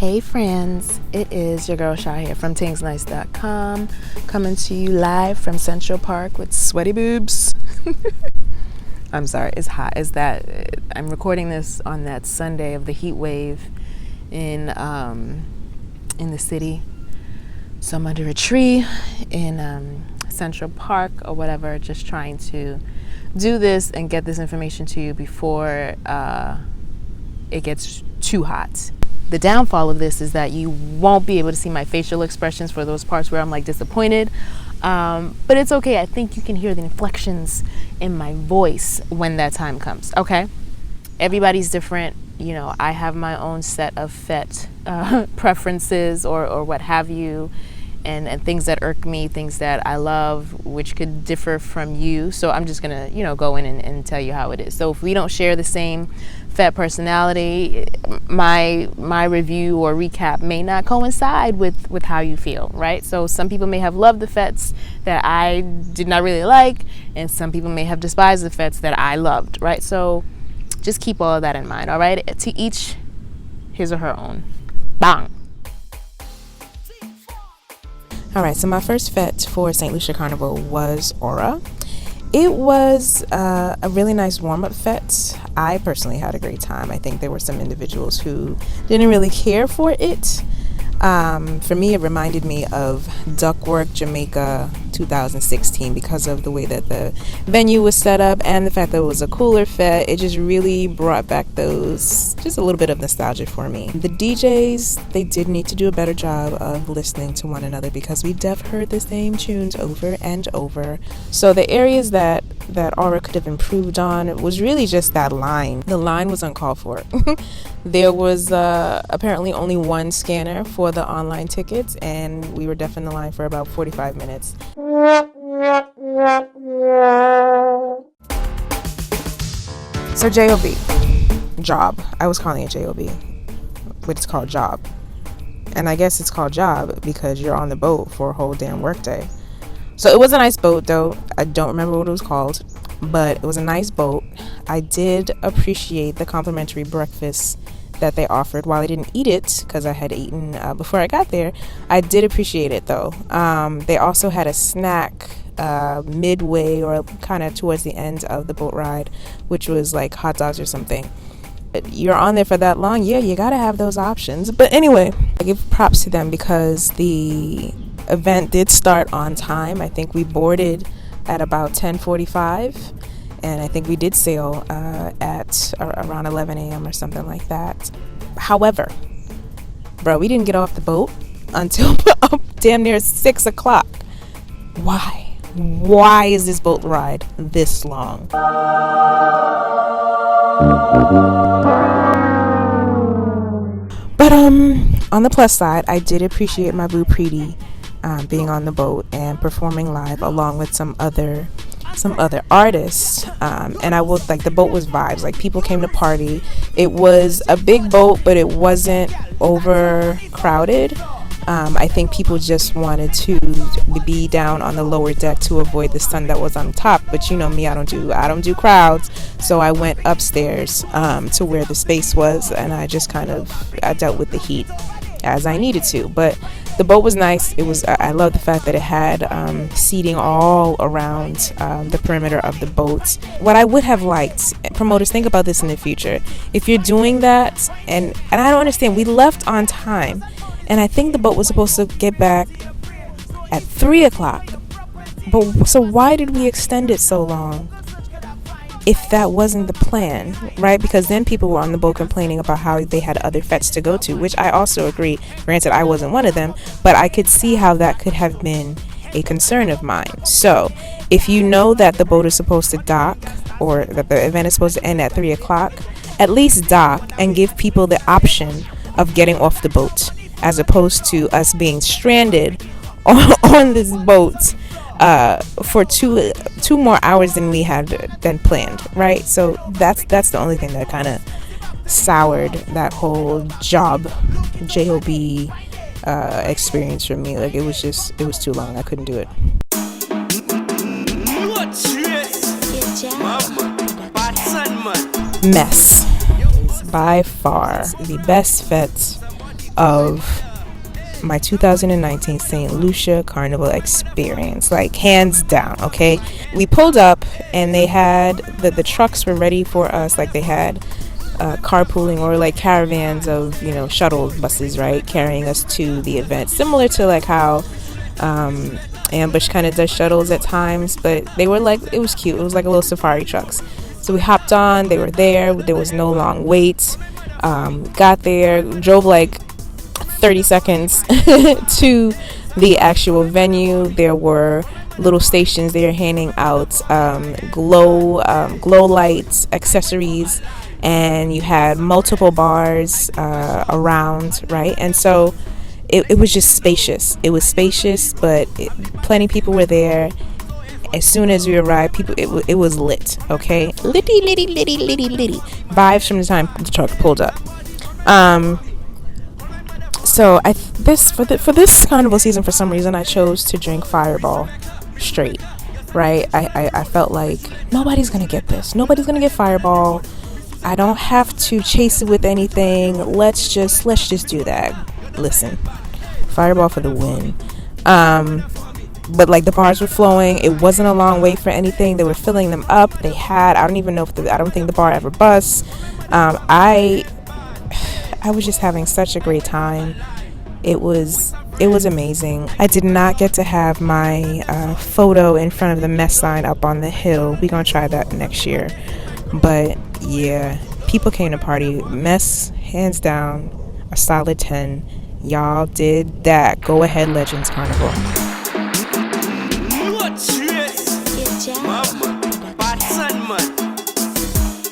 Hey friends, it is your girl Shy here from Tingz coming to you live from Central Park with sweaty boobs. I'm sorry, it's hot. I'm recording this on that Sunday of the heat wave in the city. So I'm under a tree in Central Park or whatever, just trying to do this and get this information to you before it gets too hot. The downfall of this is that you won't be able to see my facial expressions for those parts where I'm like disappointed. But it's okay. I think you can hear the inflections in my voice when that time comes. Okay. Everybody's different. You know, I have my own set of Fete preferences or what have you, and things that irk me, things that I love, which could differ from you. So I'm just gonna, go in and tell you how it is. So if we don't share the same Fete personality, my review or recap may not coincide with how you feel, right? So some people may have loved the Fetes that I did not really like, and some people may have despised the Fetes that I loved, right? So just keep all of that in mind, all right? To each his or her own. Bang. All right, so my first Fete for St. Lucia Carnival was Aura. It was a really nice warm-up Fete. I personally had a great time. I think there were some individuals who didn't really care for it. For me, it reminded me of Duckwork Jamaica 2016 because of the way that the venue was set up and the fact that it was a cooler Fete. It just really brought back just a little bit of nostalgia for me. The DJs, they did need to do a better job of listening to one another because we heard the same tunes over and over. So the areas that Aura could have improved on was really just that line. The line was uncalled for. There was apparently only one scanner for the online tickets, and we were deaf in the line for about 45 minutes. So job. I was calling it JOB, but it's called job. And I guess it's called job because you're on the boat for a whole damn workday. So it was a nice boat, though. I don't remember what it was called, but it was a nice boat. I did appreciate the complimentary breakfast that they offered. While I didn't eat it because I had eaten before I got there, I did appreciate it, though. They also had a snack midway or kind of towards the end of the boat ride, which was like hot dogs or something. You're on there for that long, yeah, you gotta have those options. But anyway, I give props to them because the event did start on time. I think we boarded at about 10:45, and I think we did sail at around 11 a.m. or something like that. However, we didn't get off the boat until damn near 6 o'clock. Why is this boat ride this long? But on the plus side, I did appreciate my boo Preeti being on the boat and performing live along with some other artists, and I will the boat was vibes. Like, people came to party. It was a big boat, but it wasn't overcrowded. I think people just wanted to be down on the lower deck to avoid the sun that was on top. But you know me, I don't do crowds, so I went upstairs to where the space was, and I just I dealt with the heat as I needed to. But the boat was nice. I love the fact that it had seating all around the perimeter of the boat. What I would have liked, promoters, think about this in the future. If you're doing that, and I don't understand, we left on time, and I think the boat was supposed to get back at 3 o'clock. But so why did we extend it so long if that wasn't the plan, right? Because then people were on the boat complaining about how they had other Fetes to go to, which I also agree. Granted, I wasn't one of them, but I could see how that could have been a concern of mine. So if you know that the boat is supposed to dock, or that the event is supposed to end at 3 o'clock, at least dock and give people the option of getting off the boat, as opposed to us being stranded on this boat for two more hours than we had been planned, right? So that's the only thing that kind of soured that whole job experience for me. Like, it was too long. I couldn't do it. Mess. By far the best Fete of my 2019 St. Lucia Carnival experience, like hands down. Okay, we pulled up and they had the trucks were ready for us, like they had carpooling or like caravans of, you know, shuttle buses, right, carrying us to the event, similar to like how Ambush kind of does shuttles at times, but they were like, it was cute, it was like a little safari trucks. So we hopped on, they were there was no long wait. Got there, drove like 30 seconds to the actual venue. There were little stations there handing out glow lights, accessories, and you had multiple bars around, right? And so it was just spacious. It was spacious, but plenty of people were there. As soon as we arrived, it was lit, okay? Litty vibes from the time the truck pulled up. So for this carnival season, for some reason I chose to drink Fireball straight, right? I felt like nobody's gonna get this. Nobody's gonna get Fireball. I don't have to chase it with anything. Let's just do that. Listen, Fireball for the win. But like the bars were flowing. It wasn't a long wait for anything. They were filling them up. They had, I don't think the bar ever busts. I was just having such a great time. It was amazing. I did not get to have my photo in front of the mess sign up on the hill. We're gonna try that next year. But yeah, people came to party. Mess, hands down, a solid 10. Y'all did that. Go ahead, Legends Carnival.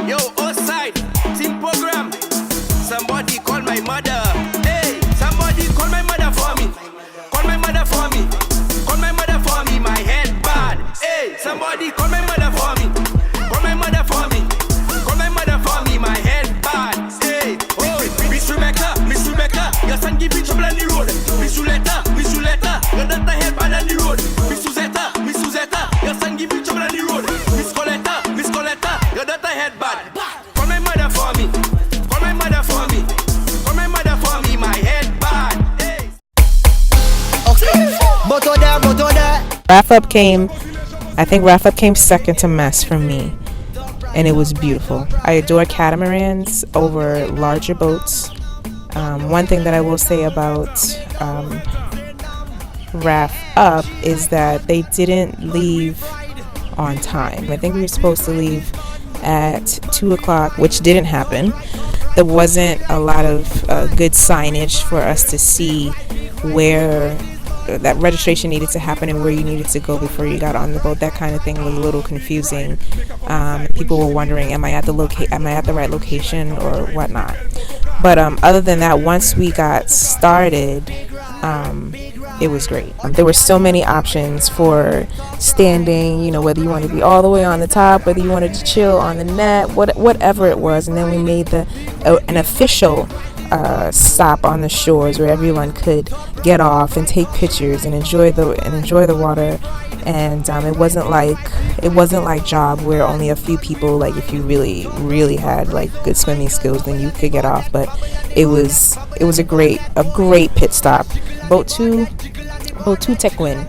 Yo, outside, team program. Somebody call my mother. Hey, somebody call my mother for me. Call my mother for me. Call my mother for me. My head bad. Hey, somebody call my mother for me. Call my mother for me. Call my mother for me. My head bad. Hey, oh, Miss Rebecca, your son give me trouble on the road. Miss Juletta, your daughter head bad on the road. Miss Suzetta, your son give me trouble on the road. Miss Coletta, your daughter head bad. Call my mother for me. Call my mother for me. Call my mother for me. My head bad. Hey. Okay. Wrap Up came second to Mess for me, and it was beautiful. I adore catamarans over larger boats. One thing that I will say about Wrap Up is that they didn't leave on time. I think we were supposed to leave at 2 o'clock, which didn't happen. There wasn't a lot of good signage for us to see where that registration needed to happen and where you needed to go before you got on the boat. That kind of thing was a little confusing. People were wondering, am I at the right location or whatnot? But other than that, once we got started, it was great. There were so many options for standing, you know, whether you wanted to be all the way on the top, whether you wanted to chill on the net, whatever it was. And then we made an official stop on the shores where everyone could get off and take pictures and enjoy the water. And it wasn't like Job where only a few people, like if you really had like good swimming skills, then you could get off. But it was a great pit stop. Boat 2 tech win.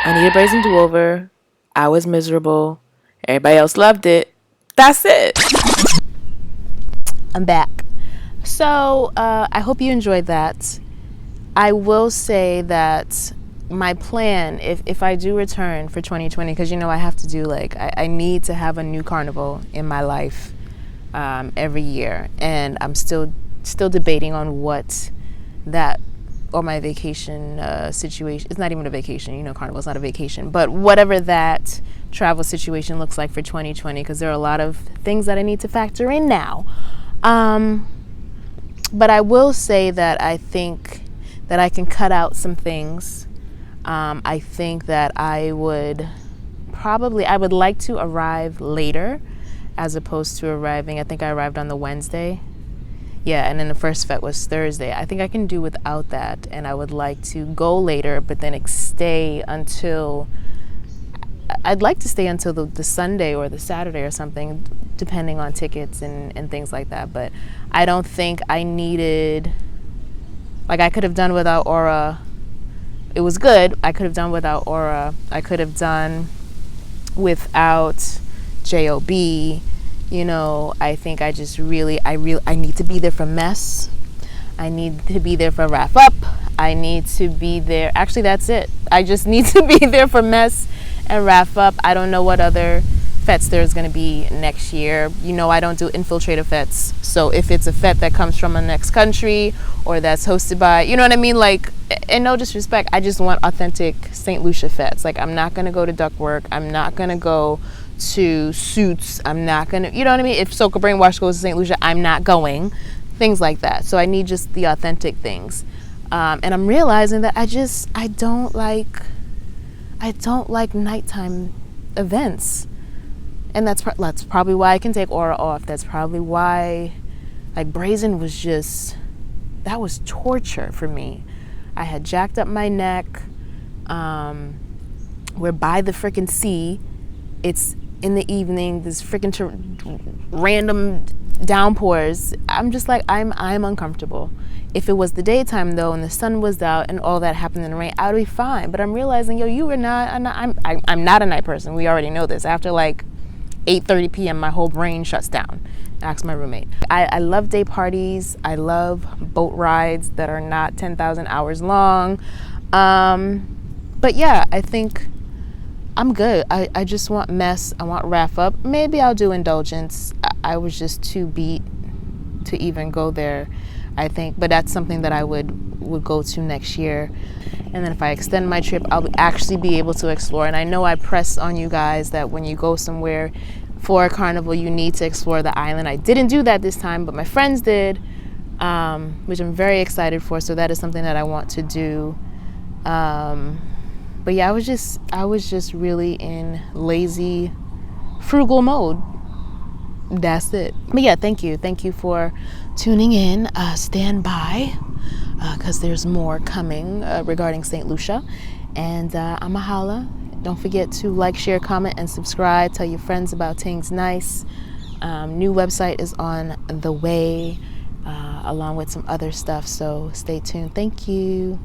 I need a brazen do-over. I was miserable. Everybody else loved it. That's it. I'm back. So I hope you enjoyed that. I will say that my plan, if I do return for 2020, because I have to do I need to have a new carnival in my life every year, and I'm still debating on what that or my vacation situation. It's not even a vacation, carnival's not a vacation, but whatever that travel situation looks like for 2020, because there are a lot of things that I need to factor in now. But I will say that I think that I can cut out some things. I think that I would like to arrive later as opposed to arriving. I think I arrived on the Wednesday. Yeah, and then the first Fete was Thursday. I think I can do without that, and I would like to go later, but then stay until, I'd like to stay until the Sunday or the Saturday or something, depending on tickets and things like that. But I don't think I needed, like, I could have done without Aura. It was good. I could have done without Aura. I could have done without J.O.B. You know, I think I just really, I need to be there for Mess. I need to be there for Wrap Up. I need to be there. Actually, that's it. I just need to be there for Mess and Wrap Up. I don't know what other Fetes there's going to be next year. You know, I don't do infiltrator Fetes. So if it's a Fete that comes from a next country or that's hosted by, you know what I mean? Like, and no disrespect, I just want authentic St. Lucia Fetes. Like, I'm not going to go to Duckwork. I'm not going to go to Suits. I'm not going to, you know what I mean? If Soca Brainwash goes to St. Lucia, I'm not going. Things like that. So I need just the authentic things. And I'm realizing that I don't like nighttime events. And that's probably why I can take Aura off. That's probably why, like, Brazen was just, that was torture for me. I had jacked up my neck. We're by the freaking sea. It's in the evening. There's freaking random downpours. I'm just like, I'm uncomfortable. If it was the daytime though, and the sun was out, and all that happened in the rain, I'd be fine. But I'm realizing, yo, you were not. I'm not a night person. We already know this. After like 8:30 p.m., my whole brain shuts down. Ask my roommate. I love day parties. I love boat rides that are not 10,000 hours long. But yeah, I think I'm good. I just want Mess. I want Wrap Up. Maybe I'll do Indulgence. I was just too beat to even go there, I think. But that's something that I would go to next year. And then if I extend my trip, I'll actually be able to explore. And I know I press on you guys that when you go somewhere for a carnival, you need to explore the island. I didn't do that this time, but my friends did, which I'm very excited for. So that is something that I want to do. But yeah, I was just really in lazy, frugal mode. That's it. But yeah, thank you for tuning in. Stand by, because there's more coming regarding St. Lucia. And I'ma holla. Don't forget to like, share, comment, and subscribe. Tell your friends about Tingz Nice. New website is on the way, along with some other stuff. So stay tuned. Thank you.